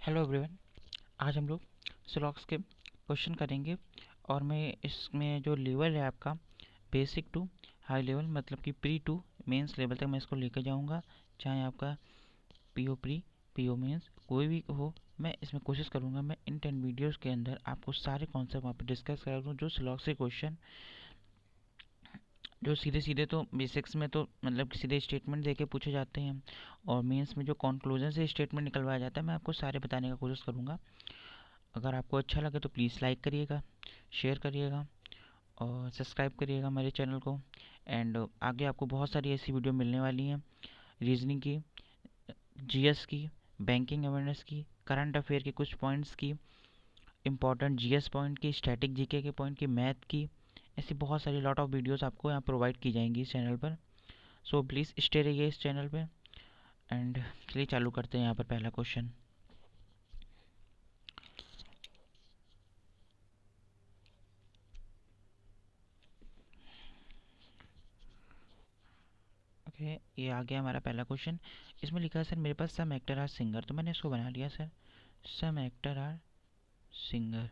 Hello everyone. आज हम लोग स्लॉक्स के क्वेश्चन करेंगे और मैं इसमें जो लेवल है आपका बेसिक टू हाई लेवल मतलब कि प्री टू मेंस लेवल तक मैं इसको लेकर जाऊंगा। चाहे आपका पीओ प्री पीओ मेंस कोई भी हो, मैं इसमें कोशिश करूंगा मैं इन 10 वीडियोस के अंदर आपको सारे कॉन्सेप्ट वहाँ पर डिस्कस करा दूँ। जो स्लॉक्स के क्वेश्चन जो सीधे सीधे तो बेसिक्स में तो मतलब कि सीधे स्टेटमेंट देके पूछे जाते हैं, और मेंस में जो कंक्लूजन से स्टेटमेंट निकलवाया जाता है मैं आपको सारे बताने का कोशिश करूँगा। अगर आपको अच्छा लगे तो प्लीज़ लाइक करिएगा, शेयर करिएगा और सब्सक्राइब करिएगा मेरे चैनल को। एंड आगे आपको बहुत सारी ऐसी वीडियो मिलने वाली हैं, रीजनिंग की, जीएस की, बैंकिंग अवेयरनेस की, करंट अफेयर के कुछ पॉइंट्स की, इंपॉर्टेंट जीएस पॉइंट की, स्टैटिक जीके के पॉइंट की, मैथ की, ऐसी बहुत सारी लॉट ऑफ वीडियोस आपको यहाँ प्रोवाइड की जाएंगी इस चैनल पर। सो प्लीज़ स्टे रहिए इस चैनल पे। एंड चलिए चालू करते हैं यहाँ पर पहला क्वेश्चन। ओके, ये आ गया हमारा पहला क्वेश्चन। इसमें लिखा है सर मेरे पास सम एक्टर आर सिंगर, तो मैंने इसको बना लिया sir some actor are singer.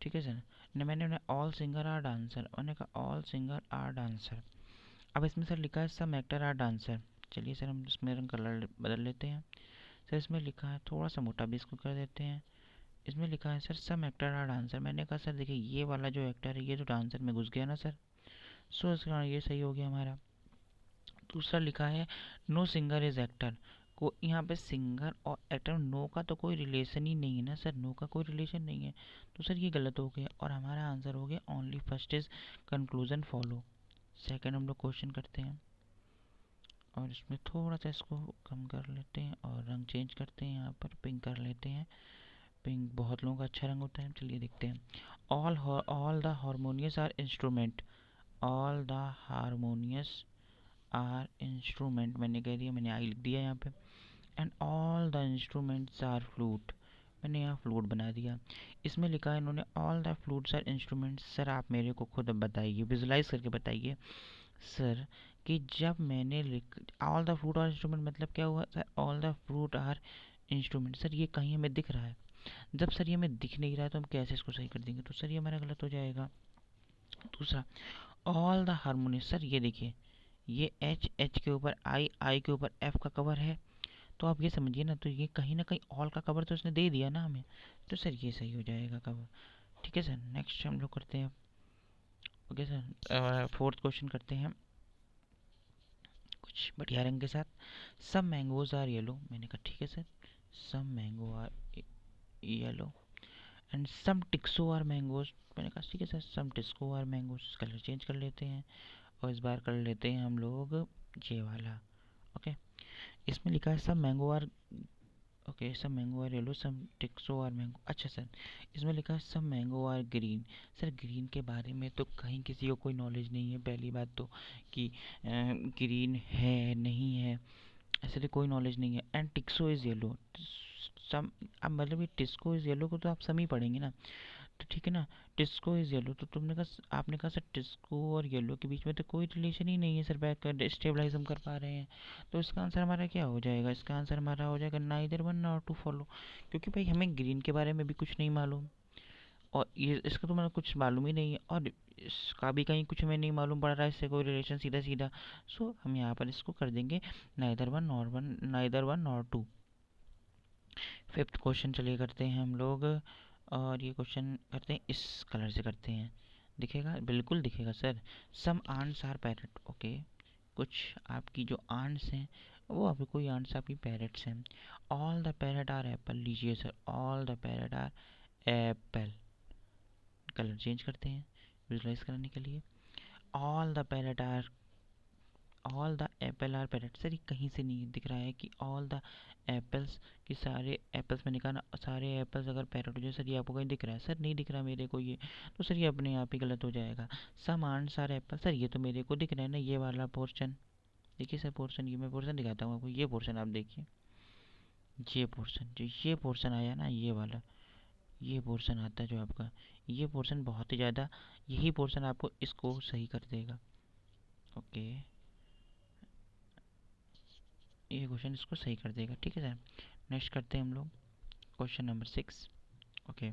ठीक है सर। न मैंने ऑल सिंगर आर डांसर, मैंने कहा ऑल सिंगर आर डांसर। अब इसमें सर लिखा है सम एक्टर आर डांसर। चलिए सर हम इसमें रंग कलर बदल लेते हैं। सर इसमें लिखा है थोड़ा सा मोटा भी इसको कर देते हैं। इसमें लिखा है sir some actor are dancer. मैंने कहा सर देखिए ये वाला जो एक्टर है ये तो डांसर में घुस गया ना सर। सो इसका ये सही हो गया हमारा। दूसरा लिखा है नो सिंगर इज एक्टर। को यहाँ पे सिंगर और एक्टर नो का तो कोई रिलेशन ही नहीं है ना सर, नो का कोई रिलेशन नहीं है, तो सर ये गलत हो गया और हमारा आंसर हो गया only first is conclusion follow. Second हम लोग क्वेश्चन करते हैं और इसमें थोड़ा सा इसको कम कर लेते हैं और रंग चेंज करते हैं, यहाँ पर पिंक कर लेते हैं। पिंक बहुत लोगों का अच्छा रंग होता है, चलिए देखते हैं। All the harmonious are instrument, all the harmonious are instrument मैंने कह दिया, मैंने आई लिख दिया यहाँ पे। And all the instruments are flute, मैंने यहाँ फ्लूट बना दिया। इसमें लिखा है इन्होंने all the flutes are instruments. Sir आप मेरे को खुद बताइए, विजुलाइज करके बताइए सर कि जब मैंने लिख all the flute are instrument मतलब क्या हुआ sir, all the flute are instrument. Sir ये कहीं हमें दिख रहा है, जब सर ये हमें दिख नहीं रहा है तो हम कैसे इसको सही कर देंगे, तो सर ये हमारा गलत हो जाएगा। दूसरा ऑल द हारमोनियस, सर ये देखिए ये एच एच के ऊपर आई, आई के ऊपर एफ का कवर है, तो आप ये समझिए ना, तो ये कहीं ना कहीं ऑल का कवर तो उसने दे दिया ना हमें, तो सर ये सही हो जाएगा कवर। ठीक है सर, नेक्स्ट हम लोग करते हैं। ओके सर, फोर्थ क्वेश्चन करते हैं कुछ बढ़िया रंग के साथ। सब मैंगोज आर येलो, मैंने कहा ठीक है सर सब mango are yellow. And some टिक्सो आर मैंगोज, मैंने कहा ठीक है sir some tisco are mangoes. Colour change कर लेते हैं और इस बार कर लेते हैं हम लोग ये वाला। ओके, इसमें लिखा है सब मैंगो आर, ओके सब मैंगो आर येलो सम टिक्सो आर मैंगो। अच्छा सर इसमें लिखा है सब mango are green. Sir green के बारे में तो कहीं किसी को कोई नॉलेज नहीं है पहली बात तो, कि ग्रीन है नहीं है, ऐसे तो कोई नॉलेज नहीं है। एंड टिक्सो इज़ येलो, सम अब मतलब ये टिस्को इज़ येलो को तो आप सम ही पढ़ेंगे ना, तो ठीक है ना। टिस्को इज़ येलो, तो तुमने कहा आपने कहा सर टिस्को और येलो के बीच में तो कोई रिलेशन ही नहीं है सर, बैक कर स्टेबलाइज हम कर पा रहे हैं, तो इसका आंसर हमारा क्या हो जाएगा, इसका आंसर हमारा हो जाएगा neither one nor two follow. क्योंकि भाई हमें ग्रीन के बारे में भी कुछ नहीं मालूम और ये इसका तो मतलब कुछ मालूम ही नहीं है, और इसका भी कहीं कुछ हमें नहीं मालूम पड़ रहा है इससे कोई रिलेशन सीधा सीधा। सो हम यहाँ पर इसको कर देंगे neither one nor two. Fifth question चलिए करते हैं हम लोग, और ये क्वेश्चन करते हैं इस कलर से करते हैं, दिखेगा बिल्कुल दिखेगा sir. Some ants are parrot, okay कुछ आपकी जो आंट्स हैं वो आपकी कोई आंट्स आपकी पैरट्स हैं। All the parrot are apple, लीजिए sir all the parrot are apple. Colour change करते हैं विजुलाइज कराने के लिए। All the parrot are, all the apple are parrot. Sir ये कहीं से नहीं दिख रहा है कि ऑल द एप्पल्स, कि सारे एप्पल्स मैंने कहा ना सारे एप्पल्स अगर पैरट हो जाए, सर ये आपको कहीं दिख रहा है, सर नहीं दिख रहा मेरे को ये, तो सर ये अपने आप ही गलत हो जाएगा। सम आंट्स आर एप्पल, सर ये तो मेरे को दिख रहा है ना ये वाला पोर्शन, देखिए सर पोर्शन, ये मैं पोर्शन दिखाता हूँ आपको, ये पोर्शन आप देखिए, ये पोर्शन जो ये पोर्शन आया ना ये वाला, ये पोर्शन आता है जो आपका, ये पोर्शन बहुत ही ज़्यादा, यही पोर्शन आपको इसको सही कर देगा। ओके, ये क्वेश्चन इसको सही कर देगा। ठीक है सर, नेक्स्ट करते हैं हम लोग। Question number 6। ओके,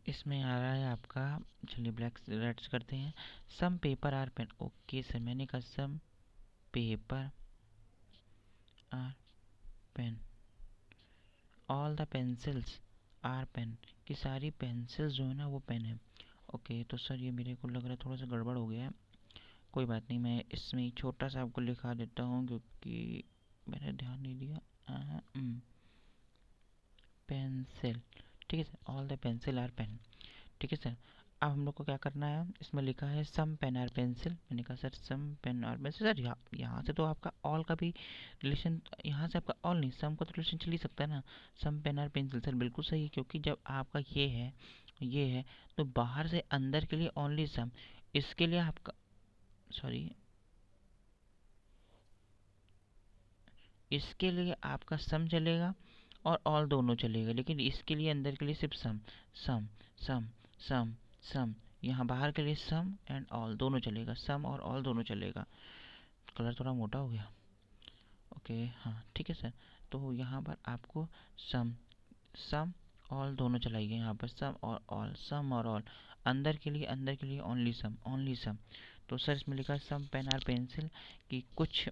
इसमें आ रहा है आपका, चलिए ब्लैक रेड्स करते हैं। Some paper are pen. Okay sir, मैंने कहा some paper are pen, all the pencils are pen, कि सारी पेंसिल्स जो है ना वो पेन है। ओके तो सर ये मेरे को लग रहा है थोड़ा सा गड़बड़ हो गया है। कोई बात नहीं, मैं इसमें छोटा सा आपको लिखा देता हूँ क्योंकि मैंने ध्यान नहीं दिया। पेंसिल, ठीक है sir, all the pencil are pen. ठीक है सर, अब हम लोग को क्या करना है, इसमें लिखा है सम पेन आर पेंसिल। मैंने कहा sir some pen are pencil. Sir यहाँ से तो आपका ऑल का भी रिलेशन, यहाँ से आपका ऑल नहीं सम का तो रिलेशन चल ही सकता है ना। Some pen are pencil sir बिल्कुल सही है, क्योंकि जब आपका ये है तो बाहर से अंदर के लिए ओनली सम, इसके लिए आपका, सॉरी, इसके लिए आपका सम चलेगा और ऑल दोनों चलेगा, लेकिन इसके लिए अंदर के लिए सिर्फ सम। सम सम सम सम, यहाँ बाहर के लिए सम एंड ऑल दोनों चलेगा, सम और ऑल दोनों चलेगा। कलर थोड़ा मोटा हो गया। ओके हाँ ठीक है सर, तो यहाँ पर आपको सम सम ऑल दोनों चलाइए, यहाँ पर सम और ऑल, सम और ऑल। अंदर के लिए ओनली सम, ओनली सम। तो सर इसमें लिखा है सम पेन आर पेंसिल की कुछ,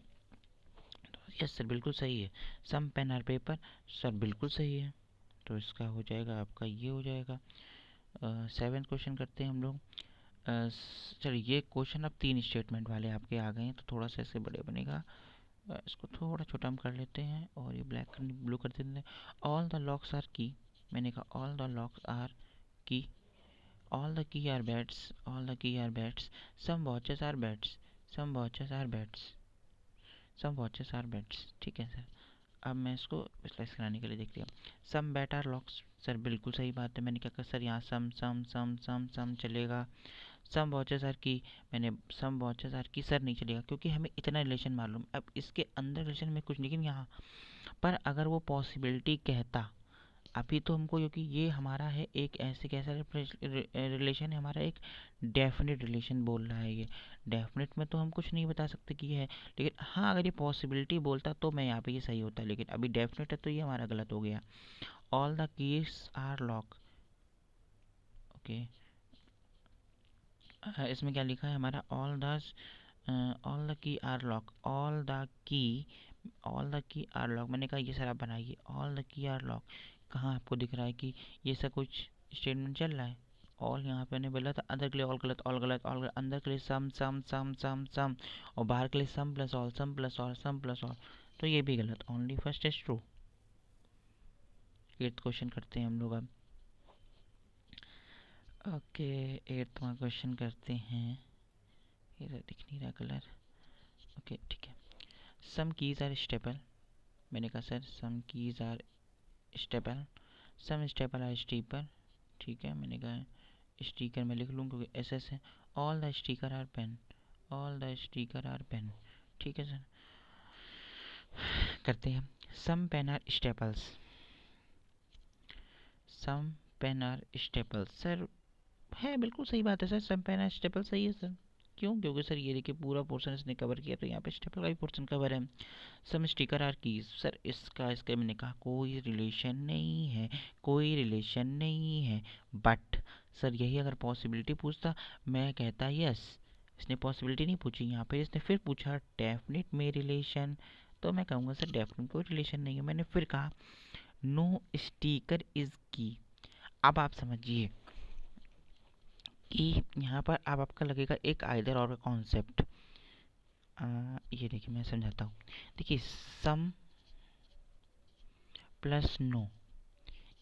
यस सर बिल्कुल सही है। Some pen are paper, sir बिल्कुल सही है। तो इसका हो जाएगा आपका, ये हो जाएगा। 7th क्वेश्चन करते हैं हम लोग। चलिए ये क्वेश्चन अब 3 स्टेटमेंट वाले आपके आ गए हैं, तो थोड़ा सा इससे बड़े बनेगा। इसको थोड़ा छोटा हम कर लेते हैं और ये ब्लैक ब्लू कर देते हैं। All the locks are key. मैंने कहा all the locks are key, all the key are bats, all the key are bats, some watches are bats, some watches are bats, some watches are bats. ठीक है sir, अब मैं इसको slice कराने के लिए देख लिया। सम बैट आर लॉक्स, सर बिल्कुल सही बात है। मैंने क्या कहा सर, यहाँ सम सम सम सम सम चलेगा। सम वॉचेस आर की, मैंने सम वॉचेस आर की सर नहीं चलेगा, क्योंकि हमें इतना रिलेशन मालूम। अब इसके अंदर रिलेशन में कुछ, लेकिन यहाँ पर अगर वो पॉसिबिलिटी कहता, अभी तो हमको, क्योंकि ये हमारा है एक ऐसे कैसा रिलेशन है, हमारा एक डेफिनेट रिलेशन बोल रहा है। ये डेफिनेट में तो हम कुछ नहीं बता सकते कि ये है, लेकिन हाँ अगर ये पॉसिबिलिटी बोलता तो मैं यहाँ पे ये सही होता, लेकिन अभी डेफिनेट है तो ये हमारा गलत हो गया। All the keys are lock. Okay, इसमें क्या लिखा है हमारा, all the key are lock, all the key are lock. मैंने कहा ये सर आप बनाइए, all the key are lock. कहाँ आपको दिख रहा है कि ये सब कुछ स्टेटमेंट चल रहा है। ऑल यहाँ पे मैंने बोला था, अंदर के लिए ऑल गलत, ऑल गलत, ऑल गलत, अंदर के लिए सम सम सम सम सम, और बाहर के लिए सम प्लस ऑल, सम प्लस ऑल, सम प्लस ऑल, तो ये भी गलत। Only first is true. 8th question करते हैं हम लोग अब। ओके 8वां क्वेश्चन करते हैं। ये दिख नहीं रहा कलर। ओके ठीक है, सम कीज आर स्टेपल। मैंने कहा sir some keys are staple, some staple are steeper. ठीक है, मैंने कहा स्टीकर में लिख लूँ क्योंकि एस एस है। All the sticker are pen, all the sticker are pen. ठीक है सर, करते हैं। Some pen are staples, some pen are staples. Sir है बिल्कुल सही बात है sir, some pen are staple सही है सर। क्यों, क्योंकि सर ये देखिए पूरा पोर्शन इसने कवर किया, तो यहाँ पे स्टेपल का भी पोर्शन कवर है। सम स्टिकर आर कीज, सर इसका मैंने कहा कोई रिलेशन नहीं है, कोई रिलेशन नहीं है। बट सर यही अगर पॉसिबिलिटी पूछता, मैं कहता यस। इसने पॉसिबिलिटी नहीं पूछी, यहाँ पे इसने फिर पूछा डेफिनेट में रिलेशन, तो मैं कहूँगा सर डेफिनेट कोई रिलेशन नहीं है। मैंने फिर कहा नो स्टिकर इज की। अब आप समझिए कि यहाँ पर अब आपका लगेगा एक आइदर और का कॉन्सेप्ट। ये देखिए मैं समझाता हूँ। देखिए सम प्लस नो,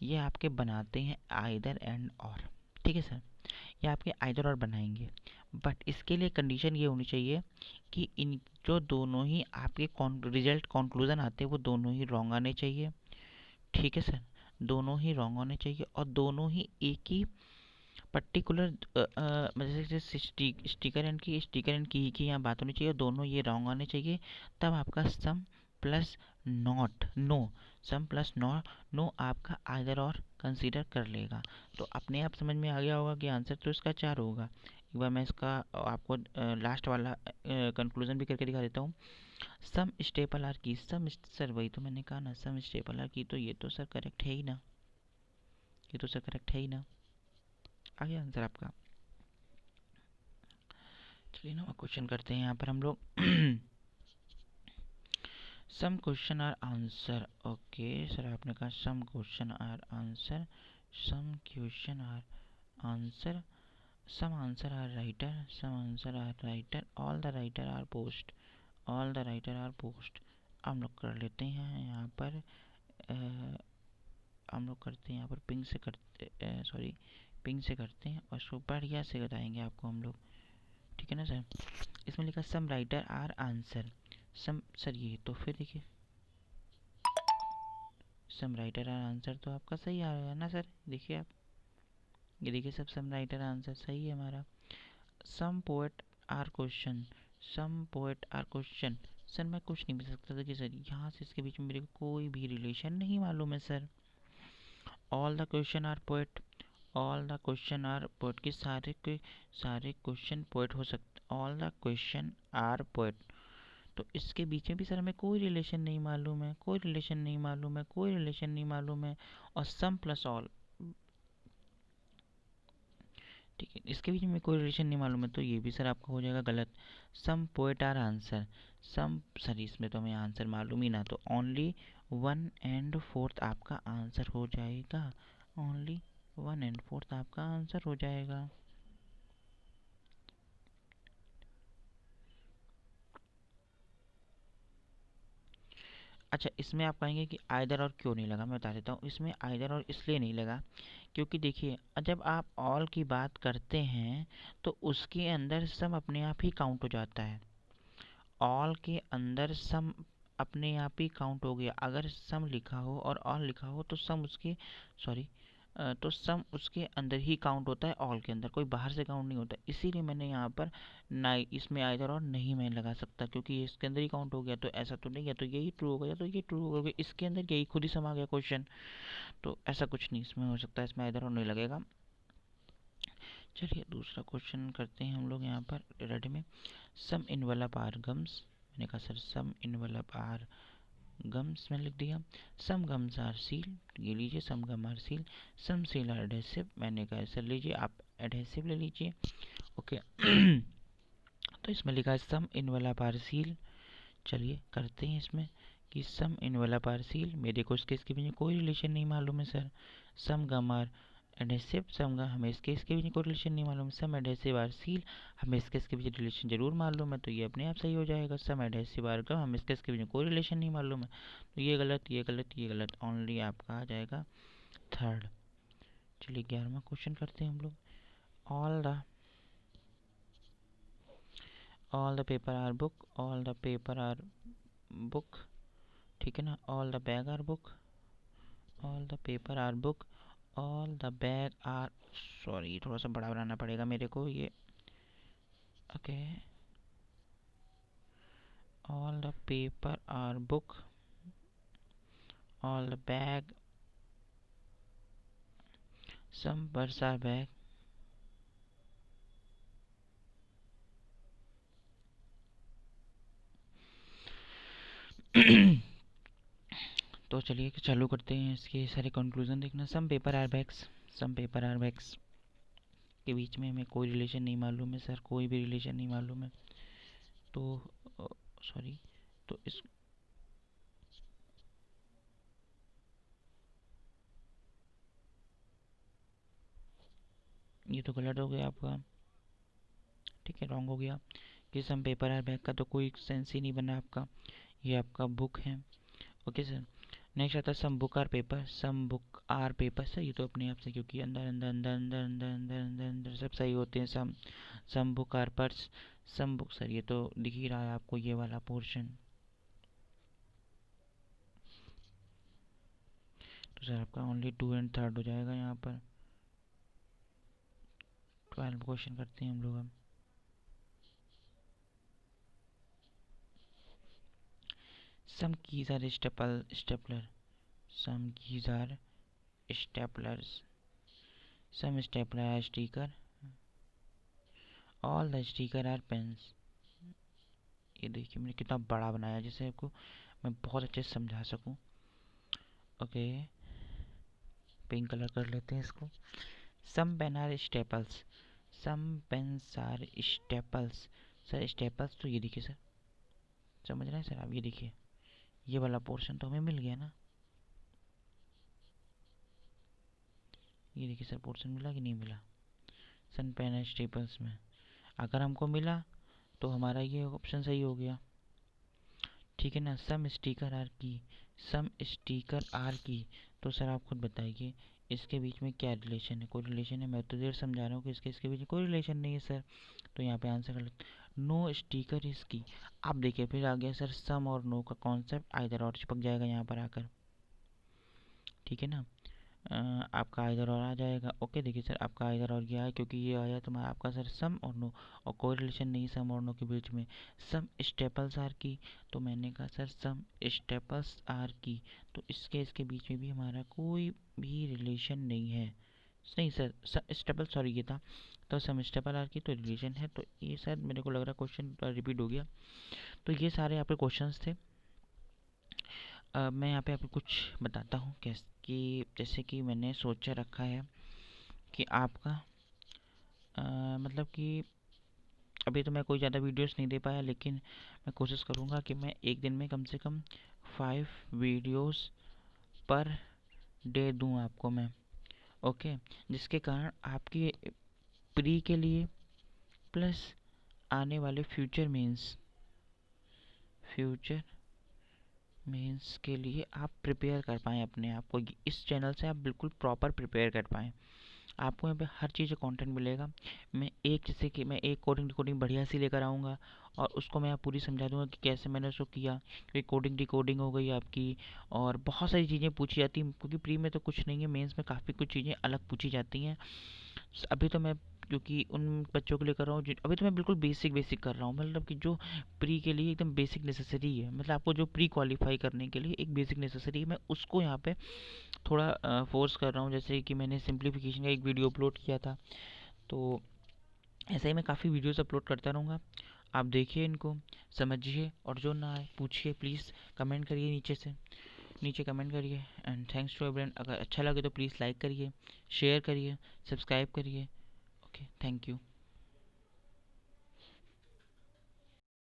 ये आपके बनाते हैं आइदर एंड और। ठीक है सर, ये आपके आइदर और बनाएंगे, बट इसके लिए कंडीशन ये होनी चाहिए कि इन जो दोनों ही आपके रिजल्ट कंक्लूजन आते हैं वो दोनों ही रॉन्ग आने चाहिए। ठीक है सर, दोनों ही रॉन्ग होने चाहिए और दोनों ही एक ही पर्टिकुलर, जैसे स्टिकर एंड की यहाँ बात होनी चाहिए, दोनों ये रॉन्ग आने चाहिए। तब आपका some plus not no, some plus no आपका आइदर और कंसीडर कर लेगा। तो अपने आप समझ में आ गया होगा कि आंसर तो इसका 4 होगा। एक बार मैं इसका आपको लास्ट वाला कंक्लूजन भी करके दिखा देता हूँ। सम स्टेपल आर की, सम सर वही तो मैंने कहा ना, सम स्टेपल आर की, तो ये तो सर करेक्ट है ही ना, ये तो सर करेक्ट है ही ना। आ गया आंसर आपका। चलिए ना क्वेश्चन करते हैं यहाँ पर हम लोग। Some question are answer, okay sir आपने कहा some question are answer, some question are answer, some answer are writer, some answer are writer, all the writer are post, all the writer are post. हम लोग कर लेते हैं यहाँ पर, हम लोग करते हैं यहाँ पर पिंक से करते, सॉरी पिंक से करते हैं और सुपर से बताएंगे आपको हम लोग, ठीक है ना सर। इसमें लिखा some writer are answer, some sir ये तो फिर देखिए सम राइटर आर आंसर तो आपका सही आ रहा है ना सर, देखिए आप, ये देखिए सब सम राइटर आंसर सही है हमारा। Some poet are question, some poet are question, sir मैं कुछ नहीं बता सकता था कि सर यहाँ से इसके बीच में मेरे को कोई भी रिलेशन नहीं मालूम है sir. All the question are poet, all the question are poet, के सारे क्वेश्चन पोएट हो सकते, all the question are poet, तो इसके बीच में भी सर हमें कोई रिलेशन नहीं मालूम है, कोई रिलेशन नहीं मालूम है, कोई रिलेशन नहीं मालूम है। और सम प्लस ऑल, ठीक है इसके बीच में कोई रिलेशन नहीं मालूम है, तो ये भी सर आपका हो जाएगा गलत। Some poet are answer, some sir इसमें तो हमें आंसर मालूम ही ना, तो ओनली 1/4 आपका आंसर हो जाएगा, ओनली 1/4 आपका आंसर हो जाएगा। अच्छा इसमें आप कहेंगे कि आइदर और क्यों नहीं लगा, मैं बता देता हूँ। इसमें आइदर और इसलिए नहीं लगा क्योंकि देखिए जब आप ऑल की बात करते हैं तो उसके अंदर सम अपने आप ही काउंट हो जाता है, ऑल के अंदर सम अपने आप ही काउंट हो गया। अगर सम लिखा हो और ऑल लिखा हो तो सम उसके, सॉरी, तो सम उसके अंदर ही काउंट होता है, ऑल के अंदर, कोई बाहर से काउंट नहीं होता। इसीलिए मैंने यहाँ पर ना इसमें आइदर और नहीं मैं लगा सकता क्योंकि ये इसके अंदर ही काउंट हो गया, तो ऐसा तो नहीं है तो यही ट्रू होगा या तो ये ट्रू होगा, इसके अंदर यही खुद ही समा गया क्वेश्चन, तो ऐसा कुछ नहीं इसमें हो सकता है, इसमें आइदर और नहीं लगेगा। चलिए दूसरा क्वेश्चन करते हैं हम लोग यहाँ पर रेड में। सम इनवेलप आर गम्स, मैंने कहा sir some envelope are gums मैंने लिख दिया। सम गम्स आर सील, ये लीजिए some gum are seal, some seal are adhesive, मैंने कहा सर लीजिए आप एडहेसिव ले लीजिए, ओके। तो इसमें लिखा है सम इनवेलप आर सील, चलिए करते हैं इसमें कि सम इनवेलप आर सील, मेरे को इसके बीच में कोई रिलेशन नहीं मालूम है sir. Some gum are adhesive, some gum हमें इसके बीच में कोई रिलेशन नहीं मालूम, सम एडहेसिव आर सील हमें इसके बीच रिलेशन जरूर मालूम है, तो ये अपने आप सही हो जाएगा। सम एडहेसिव आर गम हमें इसके बीच में कोई रिलेशन नहीं मालूम है, तो ये गलत ये गलत ये गलत, ओनली आपका आ जाएगा थर्ड। चलिए 11वां क्वेश्चन करते हैं हम लोग। All the paper are book, all the paper are book, ठीक है ना, all the bag are book, all the paper are book, all the bag are, sorry थोड़ा सा बड़ा बनाना पड़ेगा मेरे को ये, okay. All the paper are book, all the bag, some purse are bag, तो चलिए चालू करते हैं इसके सारे कंक्लूजन देखना। Some paper are bags, some paper are bags के बीच में हमें कोई रिलेशन नहीं मालूम है सर, कोई भी रिलेशन नहीं मालूम है, तो सॉरी, तो इस, ये तो गलत हो गया आपका, ठीक है रॉन्ग हो गया कि सम पेपर आर बैग का तो कोई सेंस ही नहीं बना आपका, ये आपका बुक है, ओके सर। नेक्स्ट आता है some book are paper, some book are paper, sir ये तो अपने आप से क्योंकि अंदर अंदर अंदर अंदर अंदर अंदर अंदर अंदर सब सही होते हैं। Some book are purse, some book, sir ये तो दिख ही रहा है आपको ये वाला पोर्शन, तो सर आपका ओनली 2 एंड थर्ड हो जाएगा यहाँ पर। 12 क्वेश्चन करते हैं हम लोग अब। Some keys are stapler, some keys are staplers, some stapler are sticker, all the sticker are pens, ये देखिए मैंने कितना बड़ा बनाया जिससे आपको मैं बहुत अच्छे से समझा सकूं। ओके, पिंक कलर कर लेते हैं इसको। Some pen are staples, some pens are staples. Sir staples तो ये देखिए सर, समझ रहे हैं सर आप? ये देखिए ये वाला पोर्शन तो हमें मिल गया ना, ये देखिए सर पोर्शन मिला कि नहीं मिला सन पेन एंड स्टेपल्स में? अगर हमको मिला तो हमारा ये ऑप्शन सही हो गया, ठीक है ना। सम स्टिकर आर की, सम स्टिकर आर की, तो सर आप खुद बताइए इसके बीच में क्या रिलेशन है? कोई रिलेशन है? मैं तो देर समझा रहा हूँ कि इसके बीच में कोई रिलेशन नहीं है सर, तो यहाँ पे आंसर गलत। नो स्टिकर इज की, आप देखिए फिर आ गया सर सम और नो का कॉन्सेप्ट, आइदर और चिपक जाएगा यहाँ पर आकर, ठीक है ना। आपका इधर और आ जाएगा। ओके देखिए सर आपका इधर और गया है क्योंकि ये आया तो मैं आपका सर सम और नो, और कोई रिलेशन नहीं सम और नो के बीच में। सम स्टेपल्स आर की, तो मैंने कहा सर सम स्टेपल्स आर की, तो इसके बीच में भी हमारा कोई भी रिलेशन नहीं है। नहीं सर स्टेपल, सॉरी ये था, तो सम स्टेपल आर की तो रिलेशन है, तो ये सर मेरे को लग रहा क्वेश्चन रिपीट हो गया। तो ये सारे आपके क्वेश्चंस थे। मैं यहाँ पे आपको कुछ बताता हूँ कैसे कि जैसे कि मैंने सोचा रखा है कि आपका मतलब कि अभी तो मैं कोई ज़्यादा वीडियोस नहीं दे पाया, लेकिन मैं कोशिश करूँगा कि मैं एक दिन में कम से कम 5 वीडियोस पर डे दूँ आपको मैं। ओके, जिसके कारण आपकी प्री के लिए प्लस आने वाले फ्यूचर मेंस के लिए आप प्रिपेयर कर पाएँ अपने आप को। इस चैनल से आप बिल्कुल प्रॉपर प्रिपेयर कर पाएँ। आपको यहाँ पे हर चीज़ का कंटेंट मिलेगा। मैं एक जैसे कि मैं एक कोडिंग डिकोडिंग बढ़िया सी लेकर आऊँगा और उसको मैं पूरी समझा दूँगा कि कैसे मैंने उसको किया, क्योंकि कोडिंग डिकोडिंग हो गई आपकी, और बहुत सारी चीज़ें पूछी जाती हैं, क्योंकि प्री में तो कुछ नहीं है, मेंस में काफ़ी कुछ चीज़ें अलग पूछी जाती हैं। अभी तो मैं क्योंकि उन बच्चों के लिए कर रहा हूँ अभी तो मैं बिल्कुल बेसिक कर रहा हूँ, मतलब कि जो प्री के लिए एकदम बेसिक नेसेसरी है, मतलब आपको जो प्री क्वालिफाई करने के लिए एक बेसिक नेसेसरी है, मैं उसको यहाँ पे थोड़ा फोर्स कर रहा हूँ। जैसे कि मैंने सिंप्लीफिकेशन का एक वीडियो अपलोड किया था, तो ऐसे ही मैं काफ़ी वीडियोस अपलोड करता रहूँगा। आप देखिए इनको, समझिए, और जो ना आए पूछिए, प्लीज़ कमेंट करिए नीचे कमेंट करिए। And thanks to everyone. अगर अच्छा लगे तो प्लीज़ लाइक करिए, शेयर करिए, सब्सक्राइब करिए। Okay, thank you.